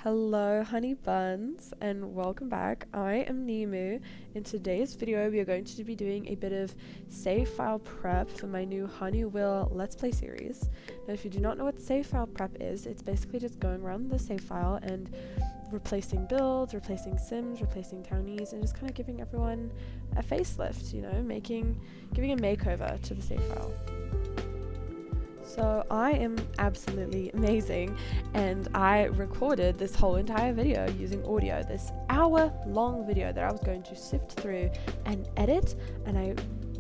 Hello honey buns and welcome back. I am Nemu. In today's video we are going to be doing a bit of save file prep for my new Honeywell Let's Play series. Now if you do not know what save file prep is, it's basically just going around the save file and replacing builds, replacing sims, replacing townies, and just kind of giving everyone a facelift, you know, giving a makeover to the save file. So I am absolutely amazing, and I recorded this whole entire video using audio, this hour-long video that I was going to sift through and edit, and I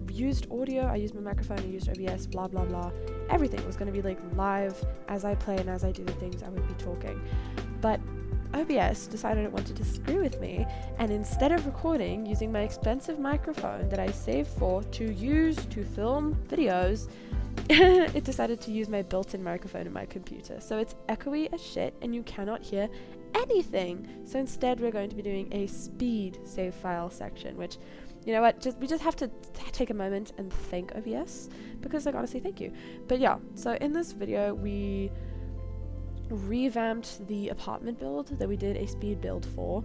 used audio, I used my microphone, I used OBS, blah blah blah. Everything was going to be like live as I play and as I do the things I would be talking. But OBS decided it wanted to screw with me, and instead of recording using my expensive microphone that I saved for to use to film videos, it decided to use my built-in microphone in my computer. So it's echoey as shit and you cannot hear anything. So instead we're going to be doing a speed save file section, which, you know what, we just have to take a moment and thank OBS, because like honestly, thank you. But yeah, so in this video we revamped the apartment build that we did a speed build for,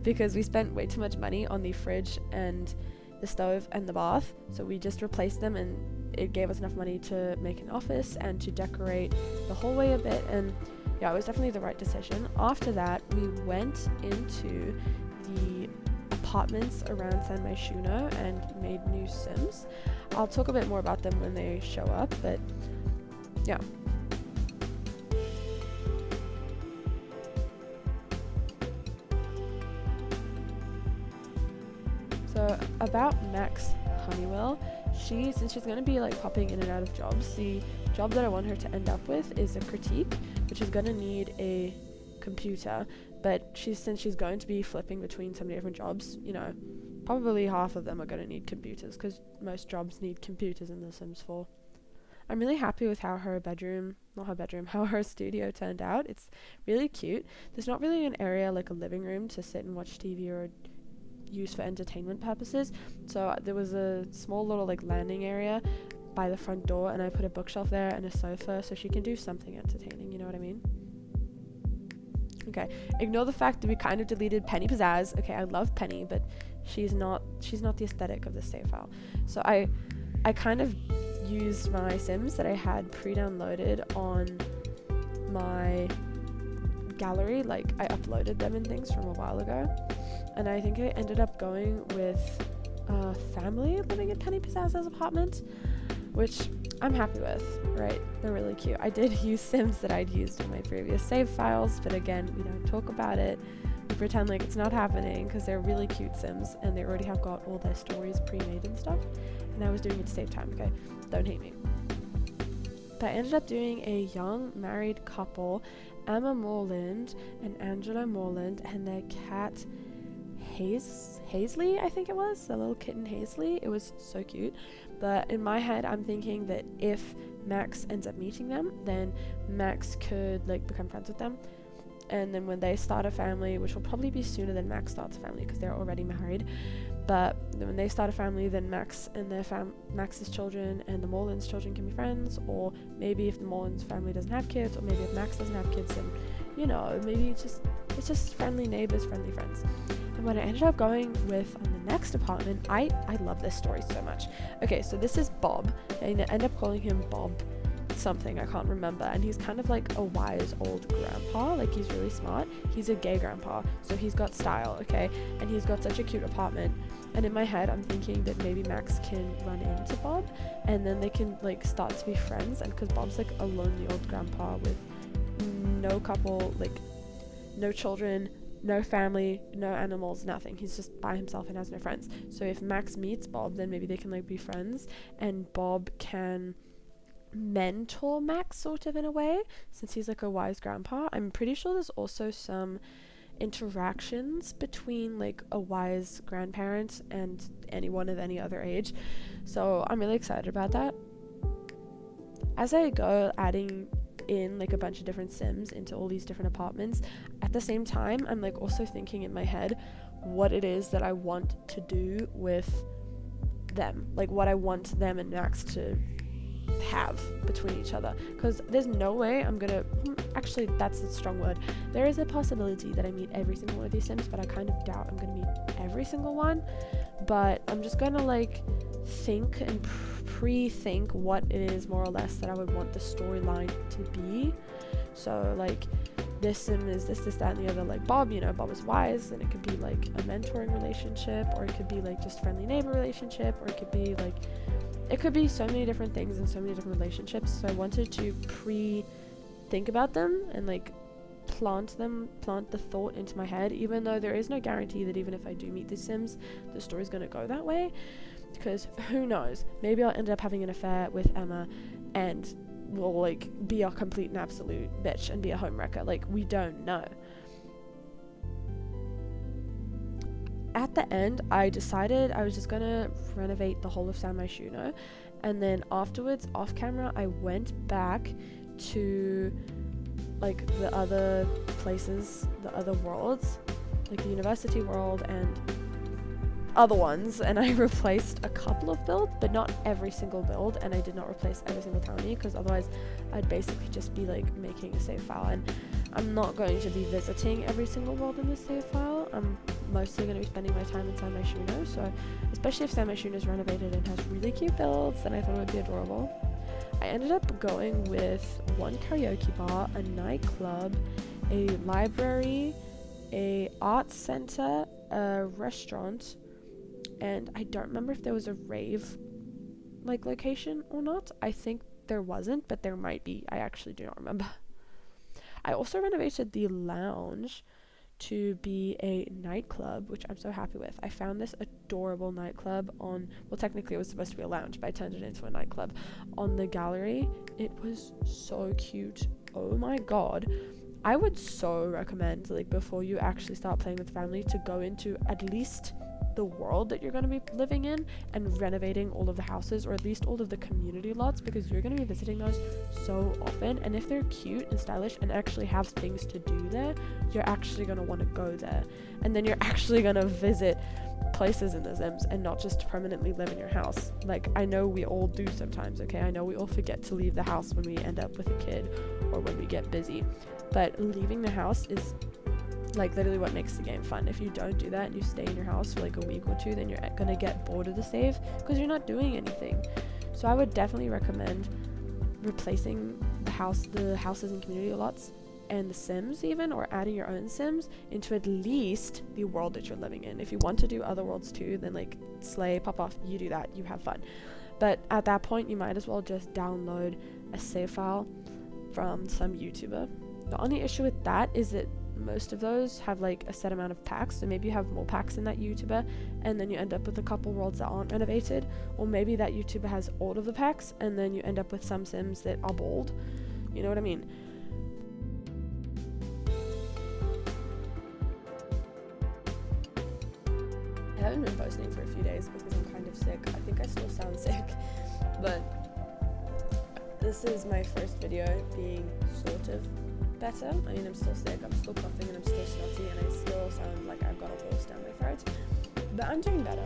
because we spent way too much money on the fridge and the stove and the bath, so we just replaced them, and it gave us enough money to make an office and to decorate the hallway a bit, and yeah, it was definitely the right decision. After that we went into the apartments around San Myshuno and made new sims. I'll talk a bit more about them when they show up, but yeah. So about Max Honeywell, since she's going to be like popping in and out of jobs, the job that I want her to end up with is a critique, which is going to need a computer, but since she's going to be flipping between so many different jobs, you know, probably half of them are going to need computers, because most jobs need computers in The Sims 4. I'm really happy with how how her studio turned out. It's really cute. There's not really an area like a living room to sit and watch TV or use for entertainment purposes, so there was a small little like landing area by the front door, and I put a bookshelf there and a sofa so she can do something entertaining, you know what I mean? Okay, ignore the fact that we kind of deleted Penny Pizzazz. Okay, I love Penny, but she's not the aesthetic of the save file. So I kind of used my sims that I had pre-downloaded on my gallery, like I uploaded them and things from a while ago, and I think I ended up going with a family living in Penny Pizzazz's apartment, which I'm happy with, right? They're really cute. I did use sims that I'd used in my previous save files, but again, we don't talk about it. We pretend like it's not happening because they're really cute sims and they already have got all their stories pre-made and stuff, and I was doing it to save time, okay? Don't hate me. But I ended up doing a young married couple, Emma Morland and Angela Morland, and their cat Hazley, I think it was, the little kitten Hazley. It was so cute. But in my head I'm thinking that if Max ends up meeting them, then Max could like become friends with them, and then when they start a family, which will probably be sooner than Max starts a family because they're already married, but when they start a family, then Max and Max's children and the Morlands' children can be friends, or maybe if the Morlands' family doesn't have kids, or maybe if Max doesn't have kids, then, you know, maybe it's just friendly neighbors, friendly friends. And what I ended up going with on the next apartment, I love this story so much. Okay, so this is Bob, and I end up calling him Bob something, I can't remember, and he's kind of like a wise old grandpa, like he's really smart. He's a gay grandpa, so he's got style, okay, and he's got such a cute apartment. And in my head I'm thinking that maybe Max can run into Bob and then they can like start to be friends, and because Bob's like a lonely old grandpa with no couple, like no children, no family, no animals, nothing. He's just by himself and has no friends. So if Max meets Bob, then maybe they can like be friends, and Bob can mentor Max sort of in a way, since he's like a wise grandpa. I'm pretty sure there's also some interactions between like a wise grandparent and anyone of any other age, so I'm really excited about that. As I go adding in like a bunch of different sims into all these different apartments, at the same time I'm like also thinking in my head what it is that I want to do with them, like what I want them and Max to have between each other, because there's no way I'm gonna actually, that's a strong word. There is a possibility that I meet every single one of these Sims, but I kind of doubt I'm gonna meet every single one. But I'm just gonna like think and pre-think what it is more or less that I would want the storyline to be. So like, this Sim is this, that, and the other. Like Bob, Bob is wise, and it could be like a mentoring relationship, or it could be like just friendly neighbor relationship, or it could be like, it could be so many different things and so many different relationships. So I wanted to think about them and like plant the thought into my head, even though there is no guarantee that even if I do meet the Sims, the story's going to go that way, because who knows, maybe I'll end up having an affair with Emma and will like be a complete and absolute bitch and be a homewrecker. Like, we don't know. At the end, I decided I was just gonna renovate the whole of San Myshuno, and then afterwards, off camera, I went back to like the other places, the other worlds, like the university world and other ones, and I replaced a couple of builds, but not every single build, and I did not replace every single townie, because otherwise I'd basically just be like making a save file, and I'm not going to be visiting every single world in this save file. I'm mostly going to be spending my time in San Myshuno, so especially if San Myshuno is renovated and has really cute builds, then I thought it would be adorable. I ended up going with one karaoke bar, a nightclub, a library, a arts center, a restaurant, and I don't remember if there was a rave like location or not. I think there wasn't, but there might be. I actually do not remember. I also renovated the lounge to be a nightclub, which I'm so happy with. I found this adorable nightclub on, well, technically it was supposed to be a lounge, but I turned it into a nightclub on the gallery. It was so cute. Oh my god. I would so recommend, like, before you actually start playing with family, to go into at least the world that you're going to be living in and renovating all of the houses, or at least all of the community lots, because you're going to be visiting those so often, and if they're cute and stylish and actually have things to do there, you're actually going to want to go there, and then you're actually going to visit places in the Sims and not just permanently live in your house. Like, I know we all do sometimes, okay? I know we all forget to leave the house when we end up with a kid or when we get busy, but leaving the house is like literally what makes the game fun. If you don't do that and you stay in your house for like a week or two, then you're gonna get bored of the save because you're not doing anything. So I would definitely recommend replacing the houses and community lots and the Sims even, or adding your own Sims into at least the world that you're living in. If you want to do other worlds too, then like slay, pop off, you do that, you have fun. But at that point, you might as well just download a save file from some YouTuber. The only issue with that is that most of those have like a set amount of packs, so maybe you have more packs in that YouTuber and then you end up with a couple worlds that aren't renovated, or maybe that YouTuber has all of the packs and then you end up with some Sims that are bald. You know what I mean? I haven't been posting for a few days because I'm kind of sick. I think I still sound sick, but this is my first video being sort of better. I mean, I'm still sick, I'm still coughing, and I'm still snotty, and I still sound like I've got a horse down my throat, but I'm doing better.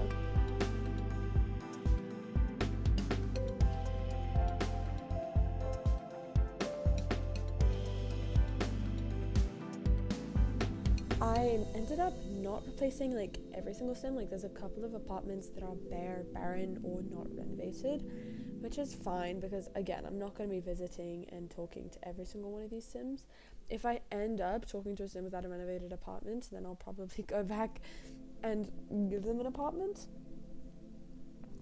I ended up not replacing like every single Sim. Like, there's a couple of apartments that are barren or not renovated, which is fine because, again, I'm not going to be visiting and talking to every single one of these Sims. If I end up talking to a Sim without a renovated apartment, then I'll probably go back and give them an apartment.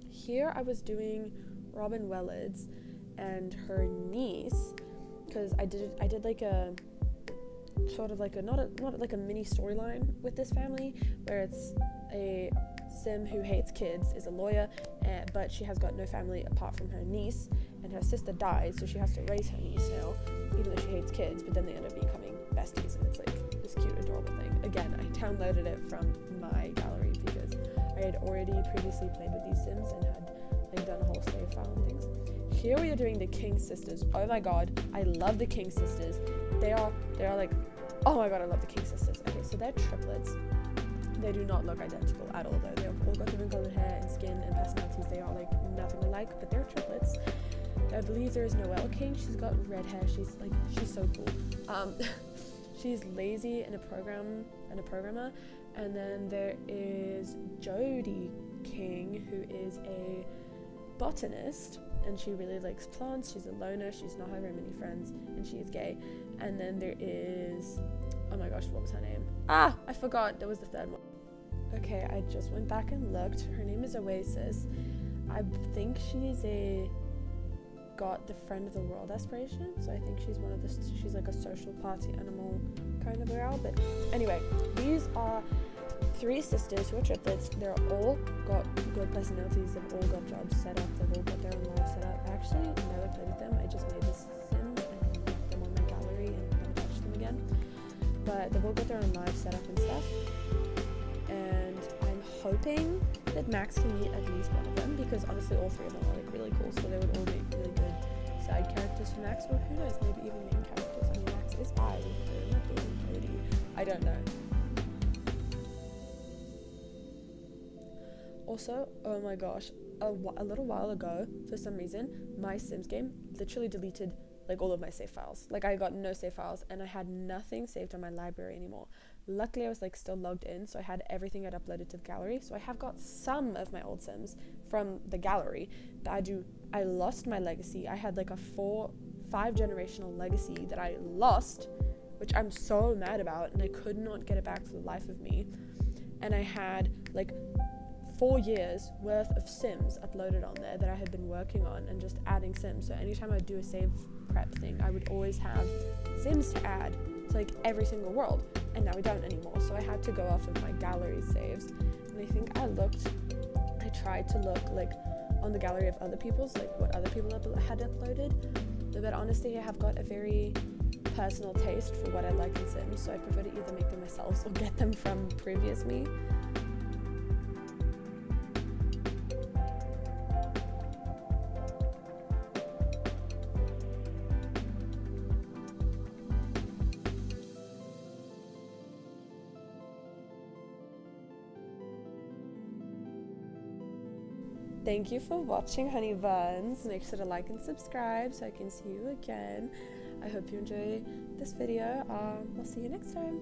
Here I was doing Robin Wellards and her niece, because I did like a sort of like a not like a mini storyline with this family, where it's a Sim who hates kids, is a lawyer, but she has got no family apart from her niece, and her sister dies, so she has to raise her niece now, even though she hates kids, but then they end up becoming besties, and it's like this cute, adorable thing. Again, I downloaded it from my gallery because I had already previously played with these Sims and had like done a whole save file and things. Here we are doing the King sisters. Oh my god, I love the King sisters. They are like, oh my god, I love the King sisters. Okay, so they're triplets. They do not look identical at all, though. They've all got different colored hair and skin and personalities. They are like nothing alike, but they're triplets. I believe there is Noelle King. She's got red hair. She's so cool. She's lazy and a programmer. And then there is Jodie King, who is a botanist, and she really likes plants. She's a loner. She's not having very many friends, and she is gay. And then there is, oh my gosh, what was her name? I forgot. That was the third one. Okay, I just went back and looked. Her name is Oasis. I think she's got the friend of the world aspiration, so I think she's she's like a social party animal kind of girl. But anyway, these are 3 sisters who are triplets. They're all got good personalities. They've all got jobs set up. They've all got their own lives set up. I actually never played with them. I just made this Sims and left them on my gallery and never touched them again. But they've all got their own lives set up and stuff. And I'm hoping that Max can meet at least one of them, because honestly all 3 of them are like really cool, so they would all make really good side characters for Max, or who knows, maybe even main characters. I mean, Max is bi, they're not being Cody. I don't know. Also, oh my gosh, a little while ago, for some reason, my Sims game literally deleted like all of my save files. Like I got no save files, and I had nothing saved on my library anymore. Luckily, I was like still logged in, so I had everything I'd uploaded to the gallery. So I have got some of my old Sims from the gallery, but I lost my legacy. I had like a 4-5 generational legacy that I lost, which I'm so mad about, and I could not get it back for the life of me. And I had like 4 years worth of Sims uploaded on there that I had been working on and just adding Sims. So anytime I'd do a save prep thing, I would always have Sims to add to like every single world, and now we don't anymore. So I had to go off of my gallery saves, and I think I tried to look like on the gallery of other people's, like what other people had uploaded, but honestly I have got a very personal taste for what I like in Sims, so I prefer to either make them myself or get them from previous me. Thank you for watching, honey buns. Make sure to like and subscribe so I can see you again. I hope you enjoy this video. I'll see you next time.